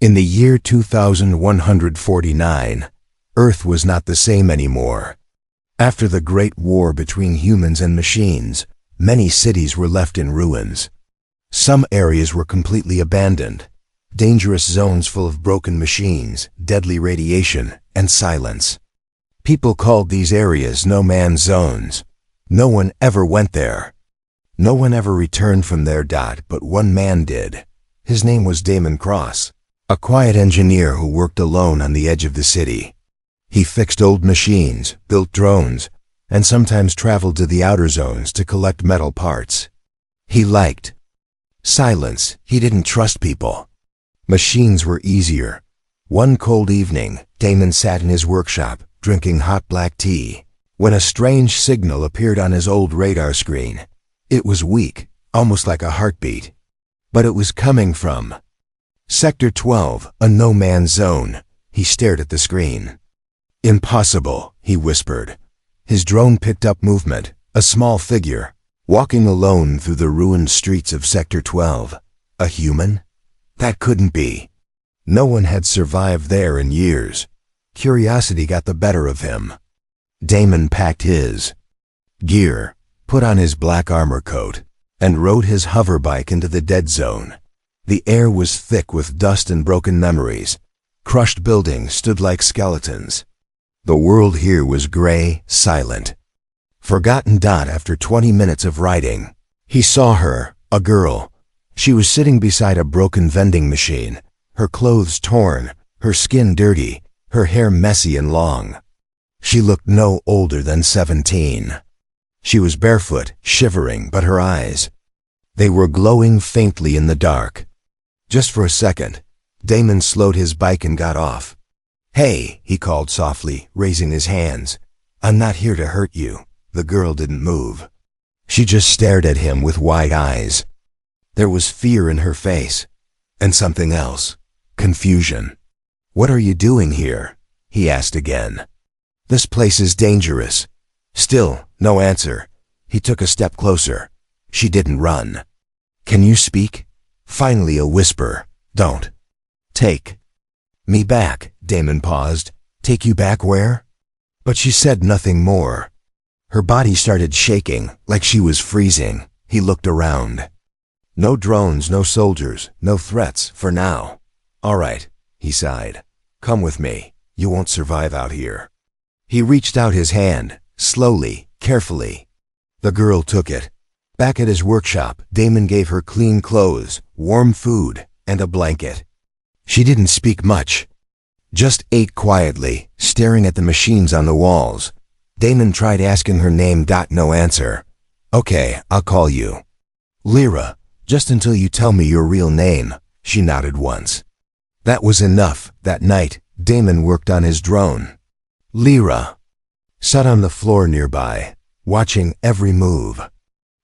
In the year 2149, Earth was not the same anymore. After the Great War between humans and machines, many cities were left in ruins. Some areas were completely abandoned, dangerous zones full of broken machines, deadly radiation, and silence. People called these areas no-man's zones. No one ever went there. No one ever returned from there. But one man did. His name was Damon Cross, a quiet engineer who worked alone on the edge of the city. He fixed old machines, built drones, and sometimes traveled to the outer zones to collect metal parts. He liked silence. He didn't trust people. Machines were easier. One cold evening, Damon sat in his workshop, drinking hot black tea, when a strange signal appeared on his old radar screen. It was weak, almost like a heartbeat. But it was coming from Sector 12, a no-man's zone. He stared at the screen. "Impossible," he whispered. His drone picked up movement, a small figure, walking alone through the ruined streets of Sector 12. A human? That couldn't be. No one had survived there in years. Curiosity got the better of him. Damon packed his gear, put on his black armor coat, and rode his hover bike into the dead zone. The air was thick with dust and broken memories. Crushed buildings stood like skeletons. The world here was gray, silent. Forgotten. After 20 minutes of riding, he saw her, a girl. She was sitting beside a broken vending machine, her clothes torn, her skin dirty, her hair messy and long. She looked no older than 17. She was barefoot, shivering, but her eyes, they were glowing faintly in the dark. Just for a second, Damon slowed his bike and got off. "Hey," he called softly, raising his hands. "I'm not here to hurt you." The girl didn't move. She just stared at him with wide eyes. There was fear in her face, and something else, confusion. "What are you doing here?" he asked again. "This place is dangerous." Still, no answer. He took a step closer. She didn't run. "Can you speak?" Finally a whisper. "Don't take me back." Damon paused. "Take you back where?" But she said nothing more. Her body started shaking, like she was freezing. He looked around. No drones, no soldiers, no threats, for now. "All right," he sighed. "Come with me. You won't survive out here." He reached out his hand, slowly, carefully. The girl took it. Back at his workshop, Damon gave her clean clothes, warm food, and a blanket. She didn't speak much, just ate quietly, staring at the machines on the walls. Damon tried asking her name. No answer. "Okay, I'll call you Lyra, just until you tell me your real name." She nodded once. That was enough. That night, Damon worked on his drone. Lyra sat on the floor nearby, watching every move.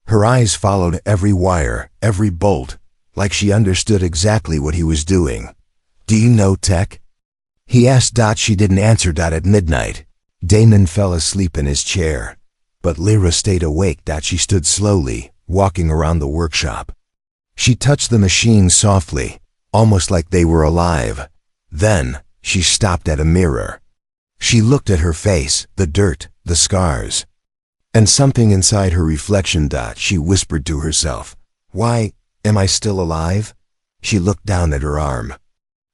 Her eyes followed every wire, every bolt, like she understood exactly what he was doing. "Do you know tech?" he asked. She didn't answer. At midnight, Damon fell asleep in his chair, but Lyra stayed awake. She stood slowly, walking around the workshop. She touched the machines softly, almost like they were alive. Then, she stopped at a mirror. She looked at her face, the dirt, the scars, and something inside her reflection. She whispered to herself, "Why am I still alive?" She looked down at her arm.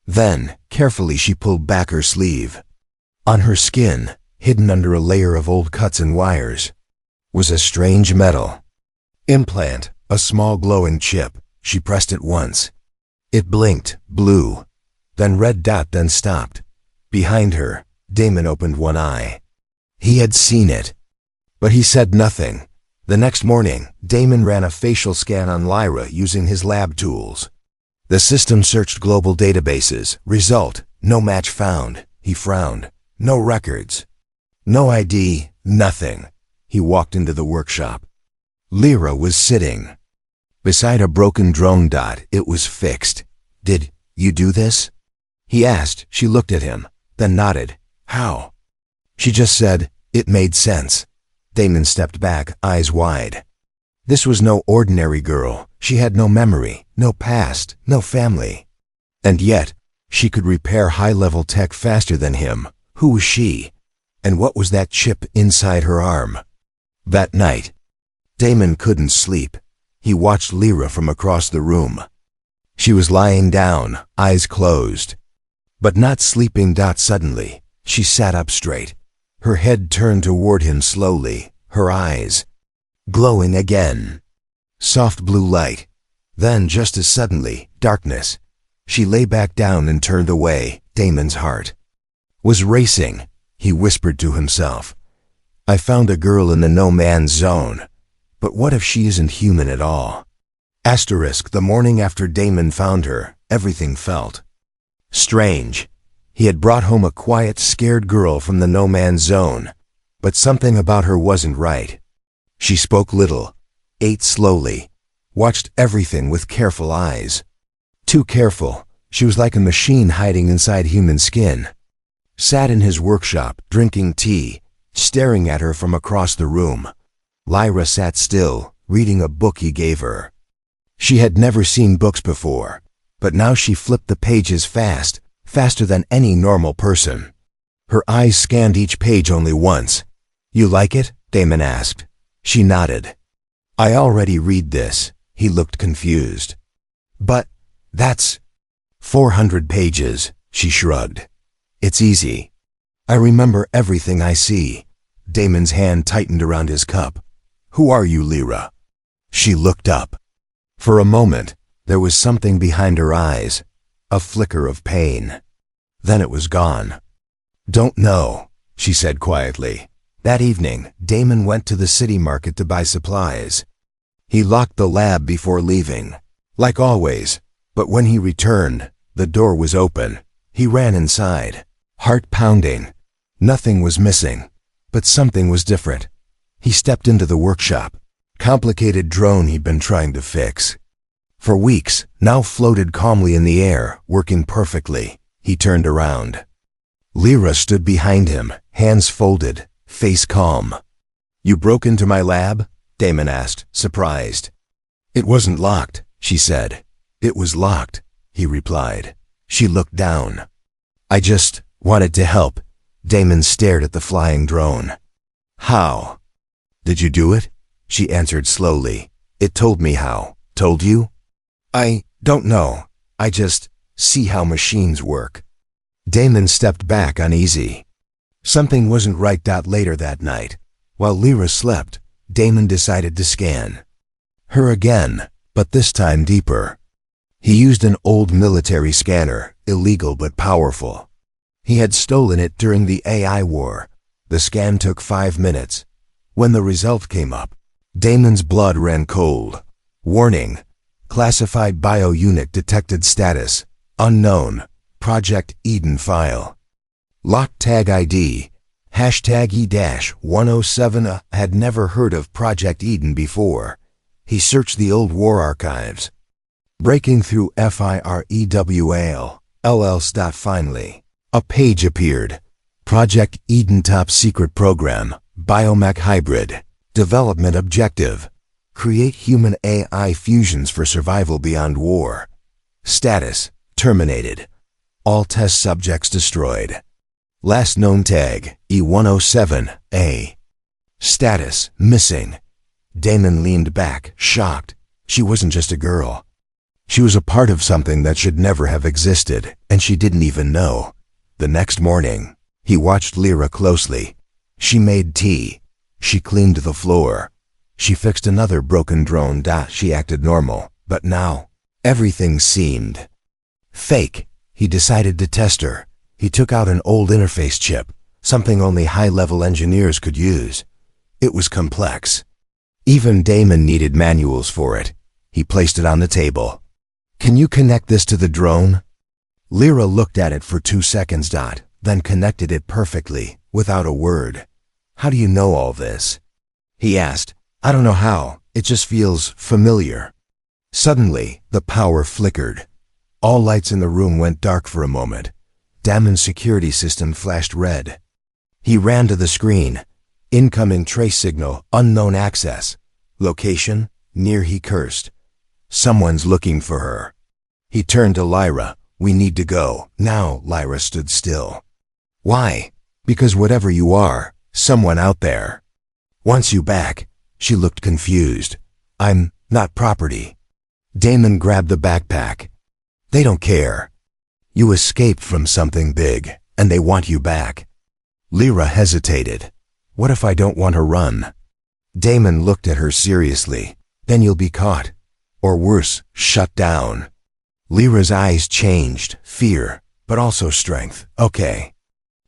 Then, carefully she pulled back her sleeve. On her skin, hidden under a layer of old cuts and wires, was a strange metal implant, a small glowing chip. She pressed it once. It blinked, blue, then red. Then stopped. Behind her, Damon opened one eye. He had seen it, but he said nothing. The next morning, Damon ran a facial scan on Lyra using his lab tools. The system searched global databases. Result, no match found. He frowned. No records. No ID, nothing. He walked into the workshop. Lyra was sitting beside a broken drone. It was fixed. "Did you do this?" he asked. She looked at him, then nodded. "How?" She just said, "It made sense." Damon stepped back, eyes wide. This was no ordinary girl. She had no memory, no past, no family. And yet, She could repair high-level tech faster than him. Who was she? And what was that chip inside her arm? That night, Damon couldn't sleep. He watched Lyra from across the room. She was lying down, eyes closed. But not sleeping. Suddenly, she sat up straight. Her head turned toward him slowly, her eyes glowing again. Soft blue light. Then, just as suddenly, darkness. She lay back down and turned away. Damon's heart was racing. He whispered to himself, I found a girl in the no-man's zone. But what if she isn't human at all? The morning after Damon found her, everything felt strange. He had brought home a quiet, scared girl from the no-man's zone, but something about her wasn't right. She spoke little, ate slowly, watched everything with careful eyes. Too careful. She was like a machine hiding inside human skin. Sat in his workshop, drinking tea, staring at her from across the room. Lyra sat still, reading a book he gave her. She had never seen books before, but now she flipped the pages fast, faster than any normal person. Her eyes scanned each page only once. You like it? Damon asked. She nodded. I already read this. He looked confused. But that's 400 pages, she shrugged. It's easy. I remember everything I see. Damon's hand tightened around his cup. Who are you, Lyra? She looked up. For a moment, there was something behind her eyes, a flicker of pain. Then it was gone. Don't know, she said quietly. That evening, Damon went to the city market to buy supplies. He locked the lab before leaving, like always, but when he returned, the door was open. He ran inside, heart pounding. Nothing was missing, but something was different. He stepped into the workshop. Complicated drone he'd been trying to fix for weeks now floated calmly in the air, working perfectly. He turned around. Lyra stood behind him, hands folded, face calm. You broke into my lab? Damon asked, surprised. It wasn't locked, she said. It was locked, he replied. She looked down. I just wanted to help. Damon stared at the flying drone. How? Did you do it? She answered slowly. It told me how. Told you? I don't know. I just see how machines work. Damon stepped back uneasy. Something wasn't right. Later that night, while Lyra slept, Damon decided to scan her again, but this time deeper. He used an old military scanner, illegal but powerful. He had stolen it during the AI war. The scan took 5 minutes. When the result came up, Damon's blood ran cold. Warning: classified bio-unit detected status, unknown, Project Eden file. Locked tag ID, #E-107. Had never heard of Project Eden before. He searched the old war archives. Breaking through FIREWAL, LL. Finally, a page appeared. Project Eden Top Secret Program, Biomech Hybrid. Development Objective: create human AI fusions for survival beyond war. Status: terminated. All test subjects destroyed. Last known tag: E-107A. Status: missing. Damon leaned back, shocked. She wasn't just a girl. She was a part of something that should never have existed, and she didn't even know. The next morning, he watched Lyra closely. She made tea. She cleaned the floor. She fixed another broken drone. She acted normal, but now, everything seemed fake. He decided to test her. He took out an old interface chip, something only high-level engineers could use. It was complex. Even Damon needed manuals for it. He placed it on the table. Can you connect this to the drone? Lyra looked at it for 2 seconds. Then connected it perfectly, without a word. How do you know all this? He asked. I don't know how. It just feels familiar. Suddenly, the power flickered. All lights in the room went dark for a moment. Damon's security system flashed red. He ran to the screen. Incoming trace signal, unknown access. Location, near. He cursed. Someone's looking for her. He turned to Lyra. we need to go. Now, Lyra stood still. Why? Because whatever you are, someone out there wants you back. She looked confused. I'm not property. Damon grabbed the backpack. They don't care. You escaped from something big, and they want you back. Lyra hesitated. What if I don't want to run? Damon looked at her seriously. Then you'll be caught. Or worse, shut down. Lyra's eyes changed, fear, but also strength. Okay.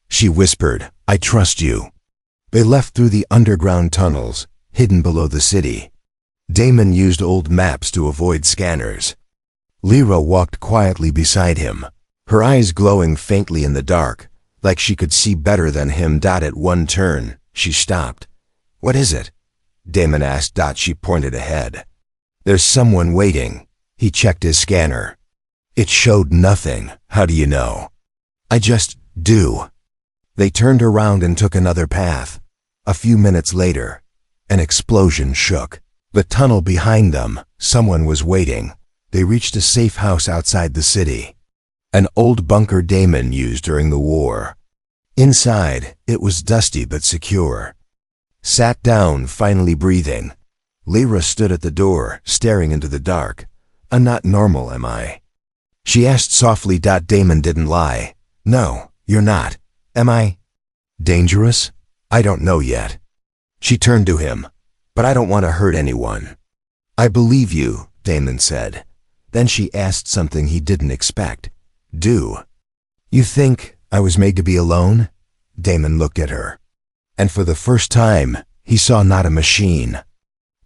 She whispered, I trust you. They left through the underground tunnels, hidden below the city. Damon used old maps to avoid scanners. Lyra walked quietly beside him, her eyes glowing faintly in the dark, like she could see better than him. At one turn, she stopped. What is it? Damon asked. She pointed ahead. There's someone waiting. He checked his scanner. It showed nothing. How do you know? I just do. They turned around and took another path. A few minutes later, an explosion shook the tunnel behind them. Someone was waiting. They reached a safe house outside the city, an old bunker Damon used during the war. Inside, it was dusty but secure. Sat down, finally breathing. Lyra stood at the door, staring into the dark. I'm not normal, am I? She asked softly. Damon didn't lie. No, you're not. Am I dangerous? I don't know yet. She turned to him. But I don't want to hurt anyone. I believe you, Damon said. Then she asked something he didn't expect. Do you think I was made to be alone? Damon looked at her. And for the first time, he saw not a machine,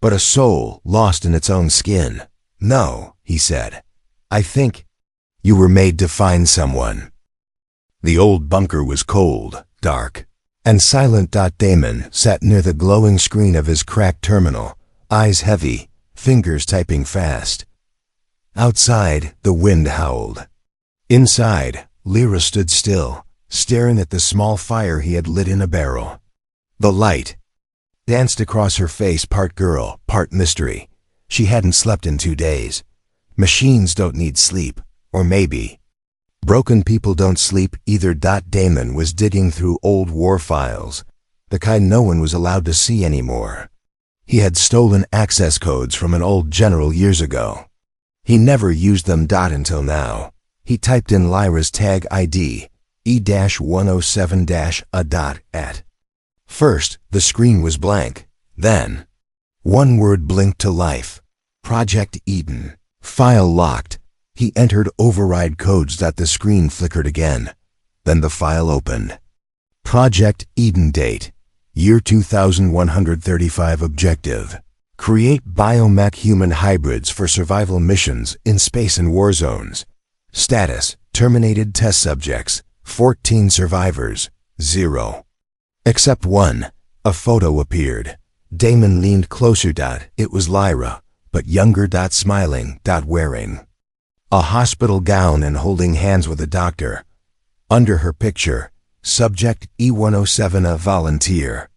but a soul lost in its own skin. No, he said. I think you were made to find someone. The old bunker was cold, dark, and silent. Damon sat near the glowing screen of his cracked terminal, eyes heavy, fingers typing fast. Outside, the wind howled. Inside, Lyra stood still, staring at the small fire he had lit in a barrel. The light danced across her face, part girl, part mystery. She hadn't slept in 2 days. Machines don't need sleep, or maybe broken people don't sleep either. Damon was digging through old war files, the kind no one was allowed to see anymore. He had stolen access codes from an old general years ago. He never used them. Until now. He typed in Lyra's tag ID, E-107-A. First, the screen was blank. Then, one word blinked to life. Project Eden. File locked. He entered override codes. The screen flickered again. Then the file opened. Project Eden date, year 2135. Objective: create biomech human hybrids for survival missions in space and war zones. Status: terminated test subjects, 14 survivors, 0. Except 1. A photo appeared. Damon leaned closer. It was Lyra, but younger. Smiling. Wearing a hospital gown and holding hands with a doctor. Under her picture, subject E-107, a volunteer.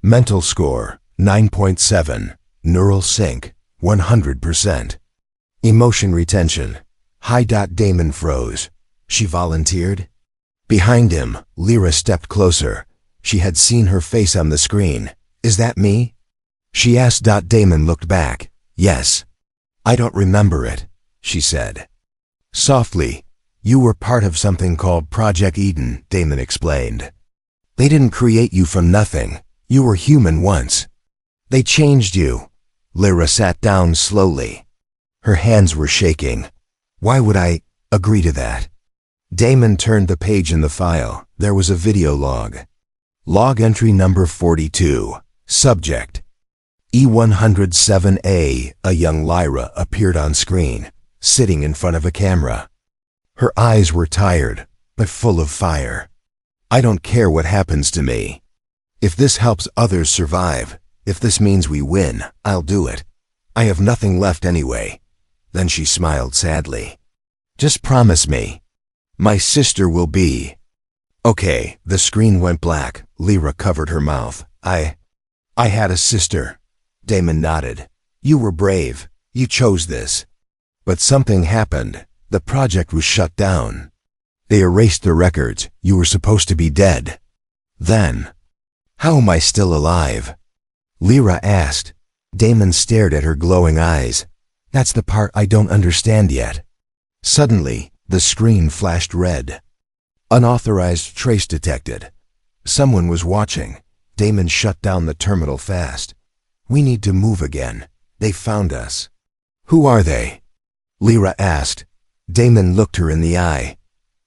Mental score, 9.7. Neural sync, 100%. Emotion retention, high. Damon froze. She volunteered? Behind him, Lyra stepped closer. She had seen her face on the screen. Is that me? She asked. Damon looked back. Yes. I don't remember it, she said. Softly, you were part of something called Project Eden, Damon explained. They didn't create you from nothing. You were human once. They changed you. Lyra sat down slowly. Her hands were shaking. Why would I agree to that? Damon turned the page in the file. There was a video log. Log entry number 42. Subject: E-107A. A young Lyra appeared on screen, sitting in front of a camera. Her eyes were tired, but full of fire. I don't care what happens to me. If this helps others survive, if this means we win, I'll do it. I have nothing left anyway. Then she smiled sadly. Just promise me. My sister will be. Okay. The screen went black. Lyra covered her mouth. I had a sister. Damon nodded. You were brave. You chose this. But something happened. The project was shut down. They erased the records. You were supposed to be dead. Then, how am I still alive? Lyra asked. Damon stared at her glowing eyes. That's the part I don't understand yet. Suddenly, the screen flashed red. Unauthorized trace detected. Someone was watching. Damon shut down the terminal fast. We need to move again. They found us. Who are they? Lyra asked. Damon looked her in the eye.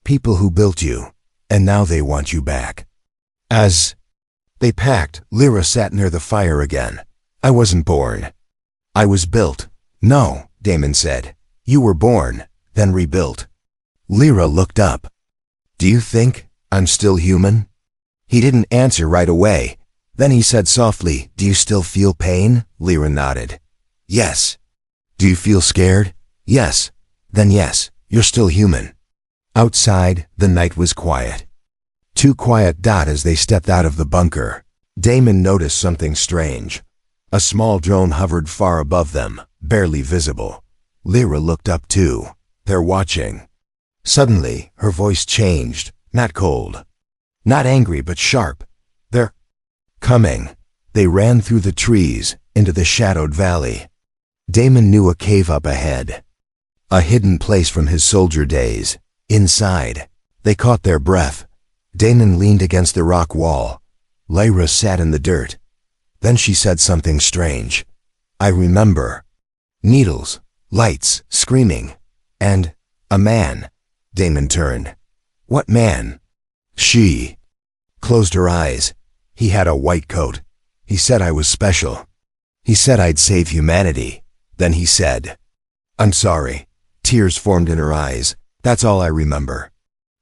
People who built you, and now they want you back. As they packed, Lyra sat near the fire again. I wasn't born. I was built. No, Damon said. You were born, then rebuilt. Lyra looked up. Do you think I'm still human? He didn't answer right away. Then he said softly, Do you still feel pain? Lyra nodded. Yes. Do you feel scared? Yes. Then yes, you're still human. Outside, the night was quiet. Too quiet. As they stepped out of the bunker, Damon noticed something strange. A small drone hovered far above them, barely visible. Lyra looked up too. They're watching. Suddenly, her voice changed, not cold. Not angry, but sharp. They're coming. They ran through the trees, into the shadowed valley. Damon knew a cave up ahead. A hidden place from his soldier days. Inside, they caught their breath. Damon leaned against the rock wall. Lyra sat in the dirt. Then she said something strange. I remember. Needles, lights, screaming, and a man. Damon turned. What man? She closed her eyes. He had a white coat. He said I was special. He said I'd save humanity. Then he said, I'm sorry. Tears formed in her eyes. That's all I remember.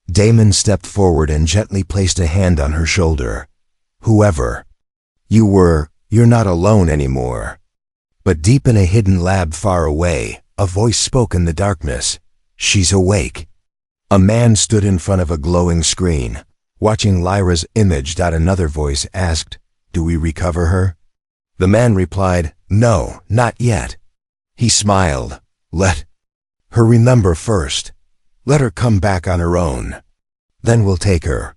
Damon stepped forward and gently placed a hand on her shoulder. Whoever you were, you're not alone anymore. But deep in a hidden lab far away, a voice spoke in the darkness. She's awake. A man stood in front of a glowing screen, watching Lyra's image. Another voice asked, Do we recover her? The man replied, No, not yet. He smiled. Let her remember first. Let her come back on her own. Then we'll take her.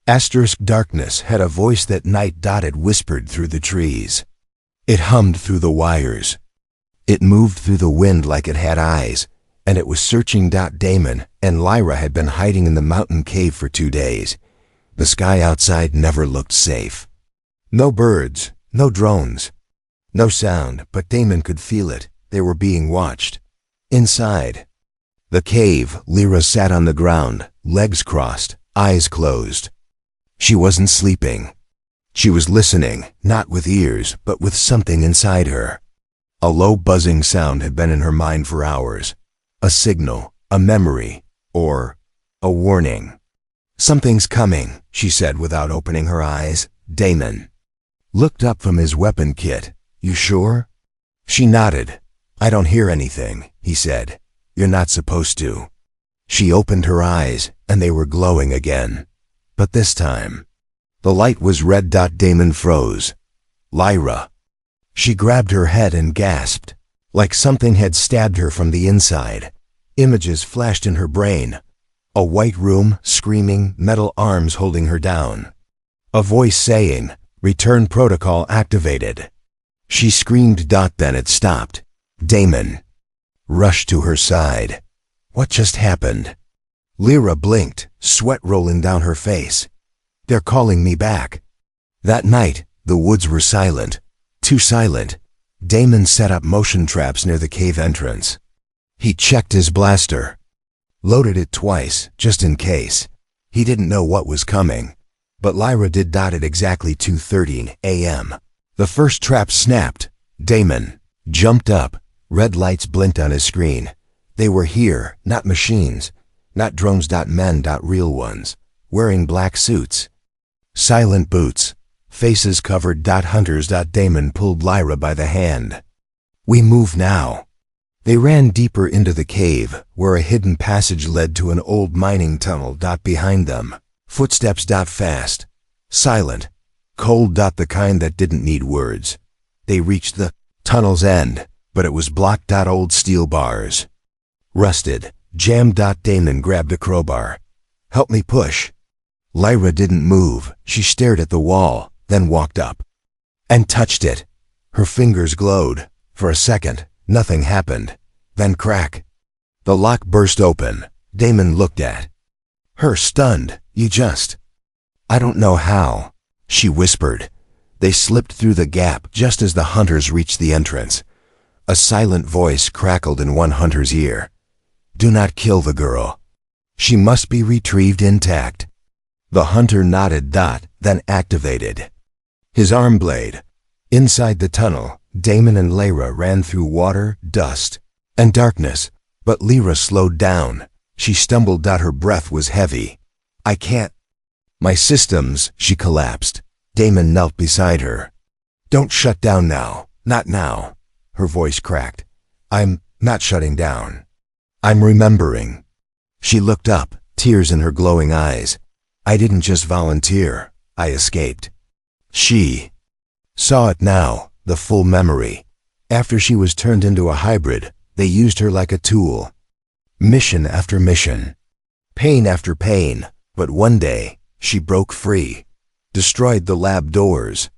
Darkness had a voice that night whispered through the trees. It hummed through the wires. It moved through the wind like it had eyes, and it was searching. Damon and Lyra had been hiding in the mountain cave for 2 days. The sky outside never looked safe. No birds, no drones, no sound, but Damon could feel it. They were being watched. Inside the cave, Lyra sat on the ground, legs crossed, eyes closed. She wasn't sleeping. She was listening, not with ears, but with something inside her. A low buzzing sound had been in her mind for hours. A signal, a memory, or a warning. Something's coming, she said without opening her eyes. Damon looked up from his weapon kit. You sure? She nodded. I don't hear anything, he said. You're not supposed to. She opened her eyes, and they were glowing again. But this time, the light was red. Damon froze. Lyra. She grabbed her head and gasped, like something had stabbed her from the inside. Images flashed in her brain. A white room, screaming, metal arms holding her down. A voice saying, Return protocol activated. She screamed. Then it stopped. Damon rushed to her side. What just happened? Lyra blinked, sweat rolling down her face. They're calling me back. That night, the woods were silent. Too silent. Damon set up motion traps near the cave entrance. He checked his blaster. Loaded it twice, just in case. He didn't know what was coming. But Lyra did. At exactly 2:30 a.m. The first trap snapped. Damon jumped up. Red lights blinked on his screen. They were here, not machines. Not drones. Men. Real ones. Wearing black suits. Silent boots. Faces covered. Hunters. Damon pulled Lyra by the hand. We move now. They ran deeper into the cave, where a hidden passage led to an old mining tunnel. Behind them, footsteps. Fast. Silent. Cold. The kind that didn't need words. They reached the tunnel's end, but it was blocked. Old steel bars. Rusted, Jam. Damon grabbed a crowbar. Help me push. Lyra didn't move. She stared at the wall, then walked up and touched it. Her fingers glowed. For a second, nothing happened. Then crack. The lock burst open. Damon looked at her, stunned. I don't know how, she whispered. They slipped through the gap just as the hunters reached the entrance. A silent voice crackled in one hunter's ear. Do not kill the girl. She must be retrieved intact. The hunter nodded. Then activated his arm blade. Inside the tunnel, Damon and Lyra ran through water, dust, and darkness, but Lyra slowed down. She stumbled. Her breath was heavy. I can't. My systems, she collapsed. Damon knelt beside her. Don't shut down now. Not now. Her voice cracked. I'm not shutting down. I'm remembering. She looked up, tears in her glowing eyes. I didn't just volunteer. I escaped. She saw it now, the full memory. After she was turned into a hybrid, they used her like a tool. Mission after mission. Pain after pain. But one day, she broke free. Destroyed the lab doors.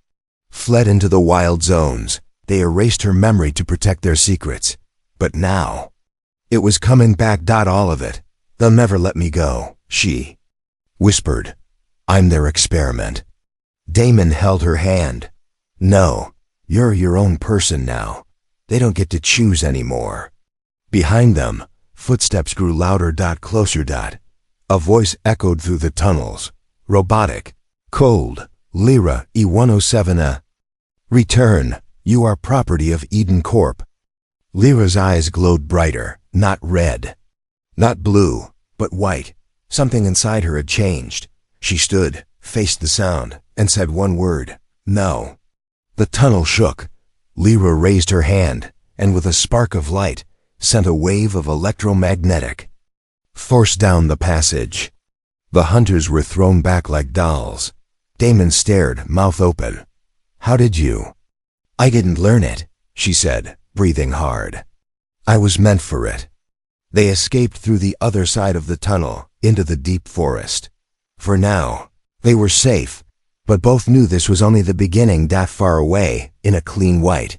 Fled into the wild zones. They erased her memory to protect their secrets. But now, it was coming back. All of it. They'll never let me go, she whispered. I'm their experiment. Damon held her hand. No, you're your own person now. They don't get to choose anymore. Behind them, footsteps grew louder. Closer. A voice echoed through the tunnels. Robotic. Cold. Lyra, E107A. Return. You are property of Eden Corp. Lyra's eyes glowed brighter. Not red. Not blue, but white. Something inside her had changed. She stood, faced the sound, and said one word. No. The tunnel shook. Lyra raised her hand, and with a spark of light, sent a wave of electromagnetic force down the passage. The hunters were thrown back like dolls. Damon stared, mouth open. How did you? I didn't learn it, she said, breathing hard. I was meant for it. They escaped through the other side of the tunnel, into the deep forest. For now, they were safe, but both knew this was only the beginning. Far away, in a clean white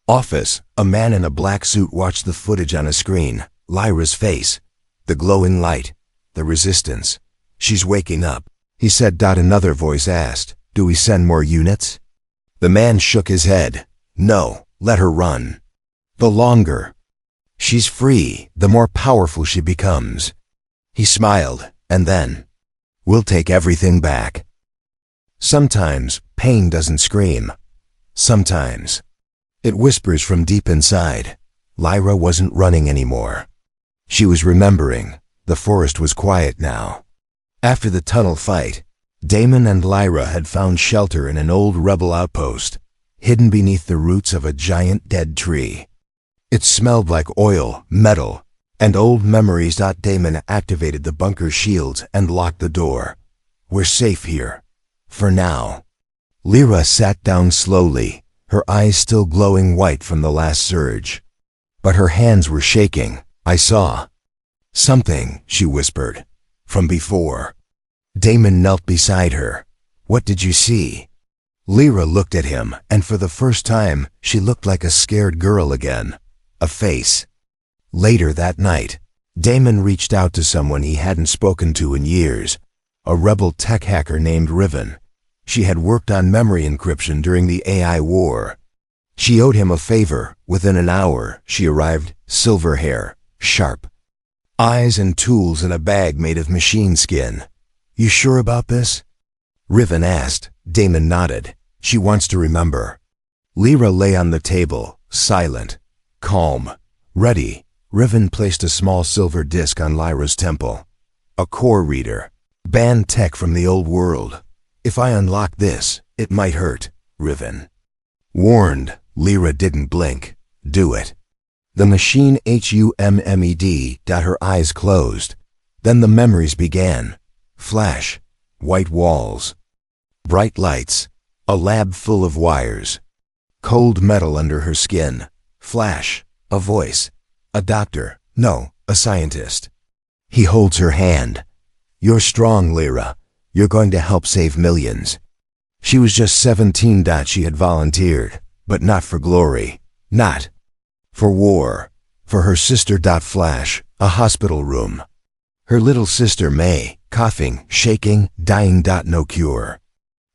office, a man in a black suit watched the footage on a screen. Lyra's face. The glowing light. The resistance. She's waking up, he said. Another voice asked, do we send more units? The man shook his head. No, let her run. The longer she's free, the more powerful she becomes. He smiled, and then, we'll take everything back. Sometimes, pain doesn't scream. Sometimes, it whispers from deep inside. Lyra wasn't running anymore. She was remembering. The forest was quiet now. After the tunnel fight, Damon and Lyra had found shelter in an old rebel outpost, hidden beneath the roots of a giant dead tree. It smelled like oil, metal, and old memories. Damon activated the bunker's shields and locked the door. We're safe here. For now. Lyra sat down slowly, her eyes still glowing white from the last surge. But her hands were shaking. I saw something, she whispered, from before. Damon knelt beside her. What did you see? Lyra looked at him, and for the first time, she looked like a scared girl again. A face. Later that night, Damon reached out to someone he hadn't spoken to in years, a rebel tech hacker named Riven. She had worked on memory encryption during the AI war. She owed him a favor. Within an hour, she arrived, silver hair, sharp eyes and tools in a bag made of machine skin. You sure about this? Riven asked. Damon nodded. She wants to remember. Lyra lay on the table, silent, calm, ready. Riven placed a small silver disc on Lyra's temple. A core reader. Banned tech from the old world. If I unlock this, it might hurt, Riven warned. Lyra didn't blink. Do it. The machine HUMMED. Her eyes closed. Then the memories began. Flash. White walls. Bright lights. A lab full of wires. Cold metal under her skin. Flash. A voice. A doctor. No, a scientist. He holds her hand. You're strong, Lyra. You're going to help save millions. She was just 17. She had volunteered, but not for glory. Not for war. For her sister. Flash, a hospital room. Her little sister May, coughing, shaking, dying. No cure.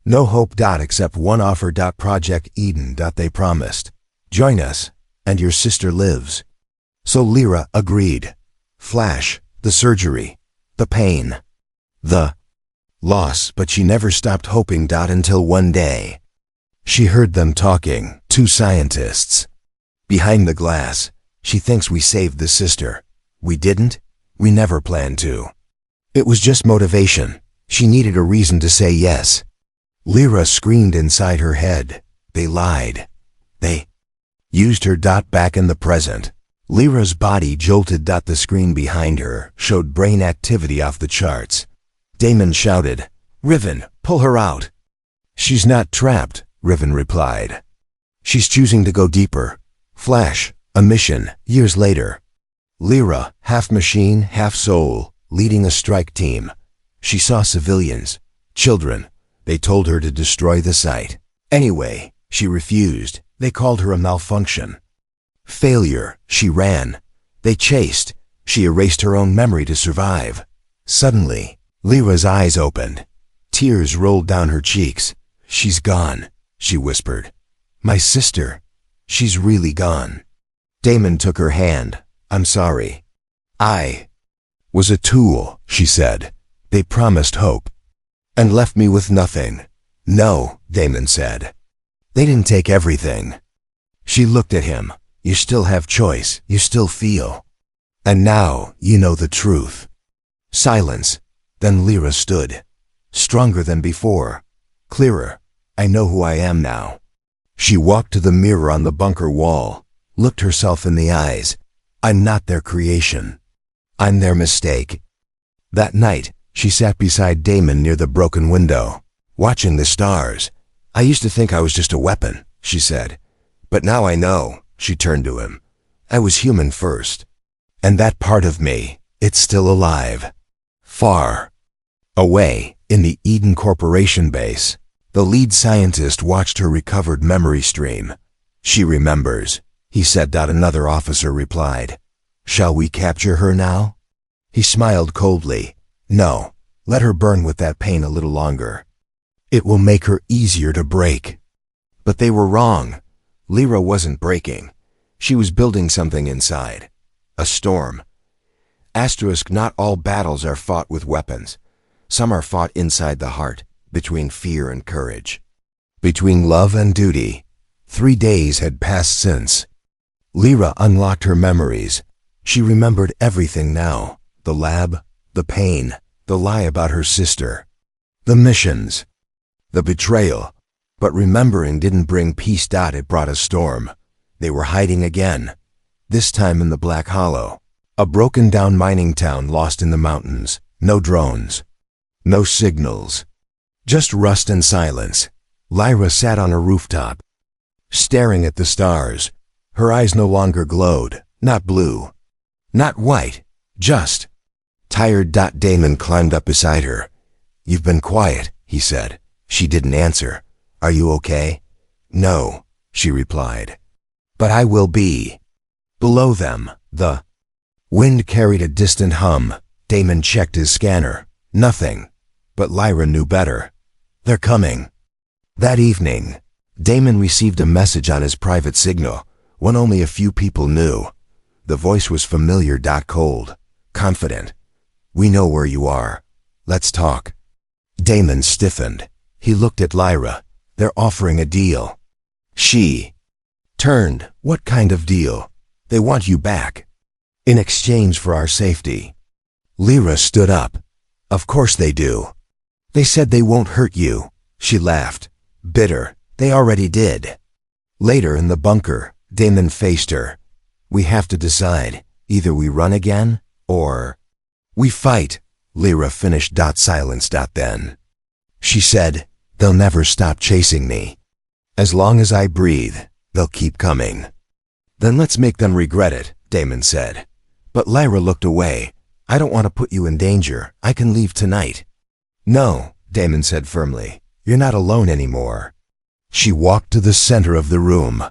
No hope. Except one offer. Project Eden. They promised. Join us, and your sister lives. So Lyra agreed. Flash, the surgery, the pain, the loss, but she never stopped hoping. Until one day, she heard them talking, two scientists. Behind the glass, she thinks we saved the sister. We didn't. We never planned to. It was just motivation. She needed a reason to say yes. Lyra screamed inside her head. They lied. They used her. Back in the present, Lyra's body jolted. The screen behind her showed brain activity off the charts. Damon shouted, "Riven, pull her out." "She's not trapped," Riven replied. "She's choosing to go deeper." Flash, a mission, years later. Lyra, half machine, half soul, leading a strike team. She saw civilians, children. They told her to destroy the site. Anyway, she refused. They called her a malfunction. Failure, she ran. They chased. She erased her own memory to survive. Suddenly, Lyra's eyes opened. Tears rolled down her cheeks. "She's gone," she whispered. "My sister. She's really gone." Damon took her hand. "I'm sorry. I was a tool," she said. "They promised hope and left me with nothing." "No," Damon said. "They didn't take everything." She looked at him. "You still have choice. You still feel. And now you know the truth." Silence. Then Lyra stood. Stronger than before. Clearer. "I know who I am now." She walked to the mirror on the bunker wall, looked herself in the eyes. "I'm not their creation. I'm their mistake." That night, she sat beside Damon near the broken window, watching the stars. "I used to think I was just a weapon," she said. "But now I know." She turned to him. "I was human first. And that part of me, it's still alive." Far away, in the Eden Corporation base, the lead scientist watched her recovered memory stream. "She remembers," he said. Another officer replied. "Shall we capture her now?" He smiled coldly. "No, let her burn with that pain a little longer. It will make her easier to break." But they were wrong. Lyra wasn't breaking. She was building something inside. A storm. Not all battles are fought with weapons. Some are fought inside the heart, between fear and courage, between love and duty. 3 days had passed since. Lyra unlocked her memories. She remembered everything now. The lab, the pain, the lie about her sister, the missions, the betrayal. But remembering didn't bring peace. It brought a storm. They were hiding again, this time in the Black Hollow. A broken-down mining town lost in the mountains. No drones. No signals. Just rust and silence. Lyra sat on a rooftop, staring at the stars. Her eyes no longer glowed. Not blue. Not white. Just tired. Damon climbed up beside her. "You've been quiet," he said. She didn't answer. "Are you okay?" "No," she replied. "But I will be." Below them, the wind carried a distant hum. Damon checked his scanner. Nothing. But Lyra knew better. "They're coming." That evening, Damon received a message on his private signal, one only a few people knew. The voice was familiar. Cold. Confident. "We know where you are. Let's talk." Damon stiffened. He looked at Lyra. "They're offering a deal." She turned. "What kind of deal?" "They want you back. In exchange for our safety." Lyra stood up. "Of course they do. They said they won't hurt you." She laughed. Bitter. "They already did." Later in the bunker, Damon faced her. "We have to decide. Either we run again, or we fight." Lyra finished. Silence. Then she said, "They'll never stop chasing me. As long as I breathe, they'll keep coming." "Then let's make them regret it," Damon said. But Lyra looked away. I don't want to put you in danger. I can leave tonight. No, Damon said firmly. You're not alone anymore. She walked to the center of the room.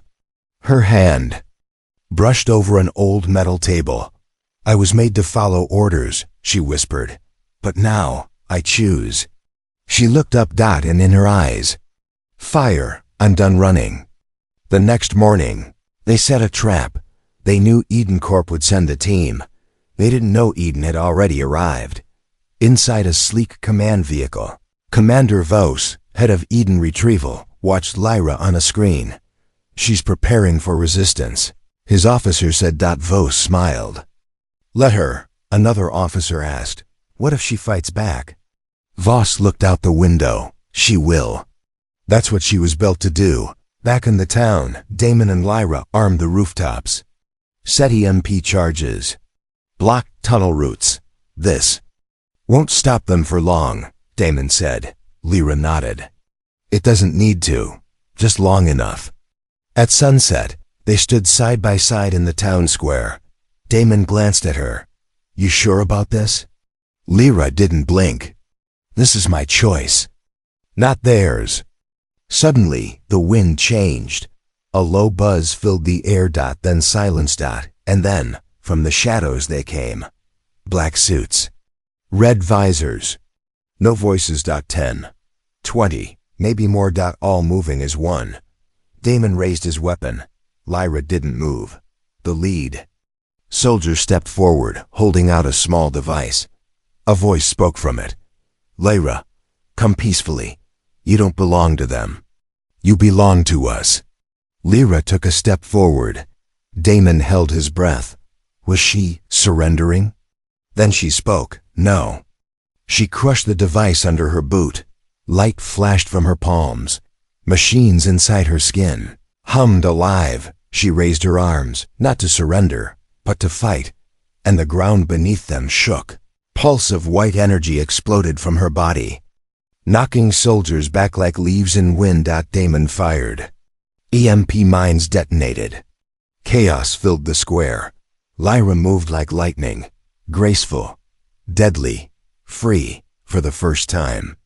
Her hand brushed over an old metal table. I was made to follow orders, she whispered. But now, I choose. She looked up, and in her eyes, fire. I'm done running. The next morning, they set a trap. They knew Eden Corp would send the team. They didn't know Eden had already arrived. Inside a sleek command vehicle, Commander Vos, head of Eden Retrieval, watched Lyra on a screen. She's preparing for resistance, his officer said. Vos smiled. Let her, another officer asked. What if she fights back? Vos looked out the window. She will. That's what she was built to do. Back in the town, Damon and Lyra armed the rooftops. Set EMP charges. Blocked tunnel routes. This won't stop them for long, Damon said. Lyra nodded. It doesn't need to. Just long enough. At sunset, they stood side by side in the town square. Damon glanced at her. You sure about this? Lyra didn't blink. This is my choice. Not theirs. Suddenly, the wind changed. A low buzz filled the air. Then silence. And then, from the shadows they came. Black suits. Red visors. No voices. 10. 20. Maybe more. All moving as one. Damon raised his weapon. Lyra didn't move. The lead soldier stepped forward, holding out a small device. A voice spoke from it. Lyra, come peacefully. You don't belong to them. You belong to us. Lyra took a step forward. Damon held his breath. Was she surrendering? Then she spoke. No. She crushed the device under her boot. Light flashed from her palms. Machines inside her skin hummed alive. She raised her arms, not to surrender, but to fight, and the ground beneath them shook. Pulse of white energy exploded from her body, knocking soldiers back like leaves in wind. Damon fired. EMP mines detonated. Chaos filled the square. Lyra moved like lightning, graceful, deadly, free for the first time.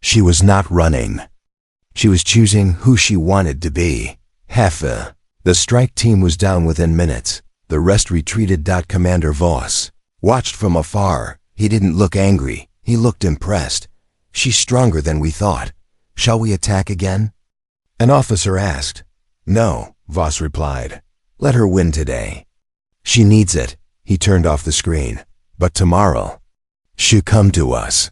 She was not running. She was choosing who she wanted to be. HFY. The strike team was down within minutes. The rest retreated. Commander Vos watched from afar. He didn't look angry. He looked impressed. She's stronger than we thought. Shall we attack again? An officer asked. No, Vos replied. Let her win today. She needs it. He turned off the screen. But tomorrow, she'll come to us.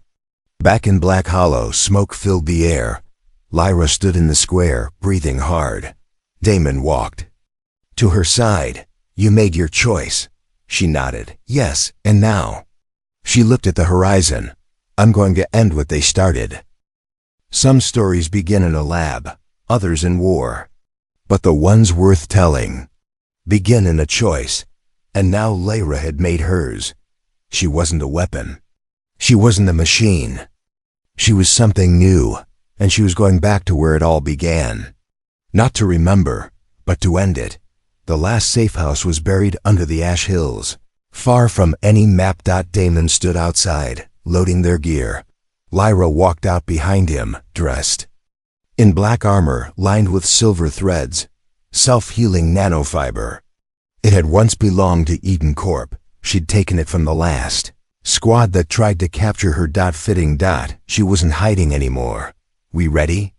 Back in Black Hollow, smoke filled the air. Lyra stood in the square, breathing hard. Damon walked to her side. You made your choice. She nodded. Yes, and now? She looked at the horizon. I'm going to end what they started. Some stories begin in a lab, others in war. But the ones worth telling begin in a choice. And now Lyra had made hers. She wasn't a weapon. She wasn't a machine. She was something new, and she was going back to where it all began. Not to remember, but to end it. The last safe house was buried under the ash hills, far from any map. Damon stood outside, loading their gear. Lyra walked out behind him, dressed in black armor lined with silver threads, self-healing nanofiber. It had once belonged to Eden Corp. She'd taken it from the last squad that tried to capture her. Fitting. She wasn't hiding anymore. We ready?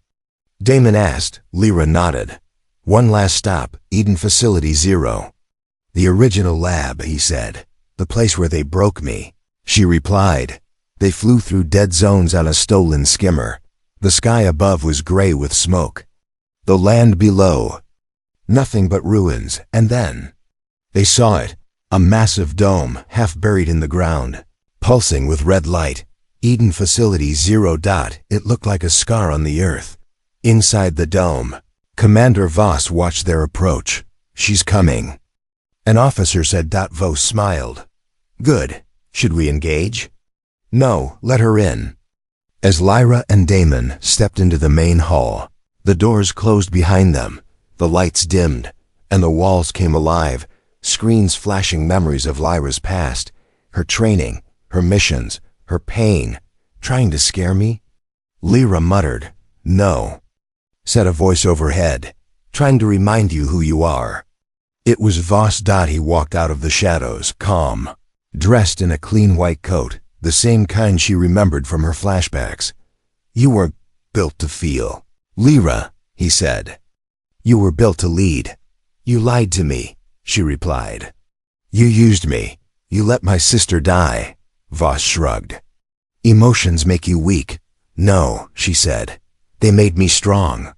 Damon asked. Lyra nodded. One last stop, Eden Facility 0. The original lab, he said. The place where they broke me. She replied. They flew through dead zones on a stolen skimmer. The sky above was gray with smoke. The land below, nothing but ruins. And then they saw it. A massive dome, half buried in the ground, pulsing with red light. Eden Facility 0. It looked like a scar on the earth. Inside the dome, Commander Vos watched their approach. She's coming. An officer said. Vos smiled. Good. Should we engage? No, let her in. As Lyra and Damon stepped into the main hall, the doors closed behind them, the lights dimmed, and the walls came alive. Screens flashing memories of Lyra's past, her training, her missions, her pain. Trying to scare me? Lyra muttered. No, said a voice overhead. Trying to remind you who you are. It was Voss. He walked out of the shadows, calm, dressed in a clean white coat, the same kind she remembered from her flashbacks. You were built to feel. Lyra, he said. You were built to lead. You lied to me, she replied. You used me. You let my sister die. Voss shrugged. Emotions make you weak. No, she said. They made me strong.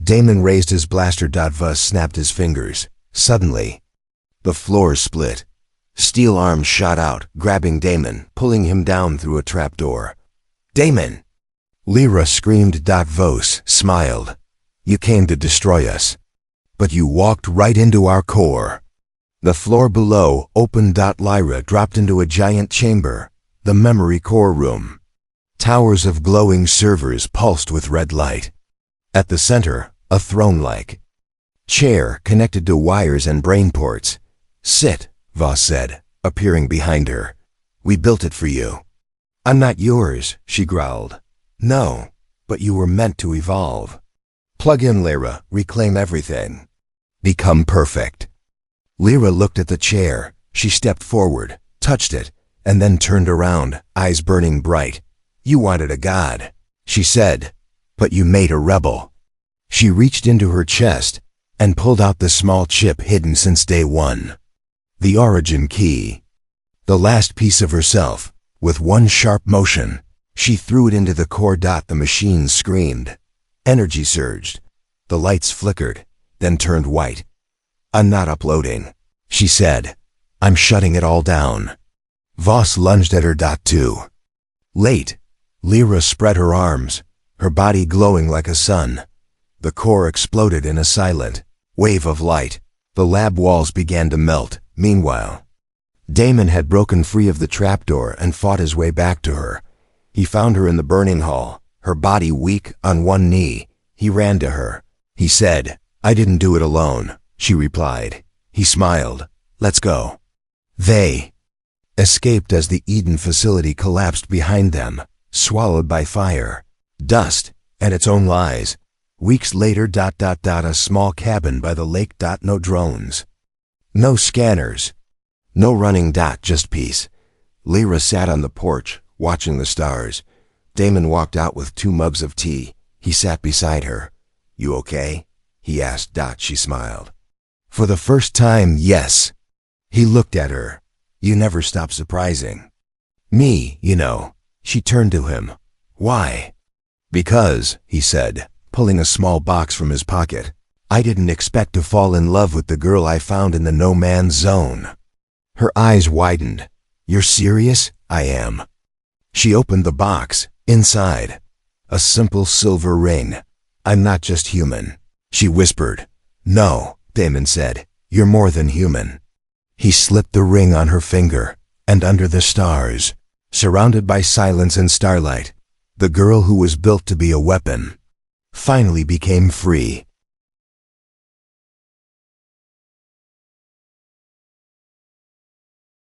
Damon raised his blaster. Voss snapped his fingers. Suddenly, the floor split. Steel arms shot out, grabbing Damon, pulling him down through a trapdoor. Damon! Lyra screamed. Voss smiled. You came to destroy us. But you walked right into our core. The floor below opened. Lyra dropped into a giant chamber, the memory core room. Towers of glowing servers pulsed with red light. At the center, a throne-like chair connected to wires and brain ports. Sit, Voss said, appearing behind her. We built it for you. I'm not yours, she growled. No, but you were meant to evolve. Plug in, Lyra, reclaim everything. Become perfect. Lyra looked at the chair. She stepped forward, touched it, and then turned around, eyes burning bright. You wanted a god, she said, but you made a rebel. She reached into her chest and pulled out the small chip hidden since day one. The origin key. The last piece of herself. With one sharp motion, she threw it into the core. The machine screamed. Energy surged. The lights flickered, then turned white. I'm not uploading, she said. I'm shutting it all down. Voss lunged at her. Too late. Lyra spread her arms, her body glowing like a sun. The core exploded in a silent wave of light. The lab walls began to melt. Meanwhile, Damon had broken free of the trapdoor and fought his way back to her. He found her in the burning hall, her body weak, on one knee. He ran to her. He said, I didn't do it alone, she replied. He smiled. Let's go. They escaped as the Eden facility collapsed behind them, swallowed by fire, dust, and its own lies. Weeks later, a small cabin by the lake. No drones. No scanners. No running. Just peace. Lyra sat on the porch, watching the stars. Damon walked out with 2 mugs of tea. He sat beside her. You okay? He asked. She smiled. For the first time, yes. He looked at her. You never stop surprising me, you know. She turned to him. Why? Because, he said, pulling a small box from his pocket. I didn't expect to fall in love with the girl I found in the no-man's zone. Her eyes widened. You're serious? I am. She opened the box. Inside, a simple silver ring. I'm not just human, she whispered. No, Damon said. You're more than human. He slipped the ring on her finger, and under the stars, surrounded by silence and starlight, the girl who was built to be a weapon finally became free.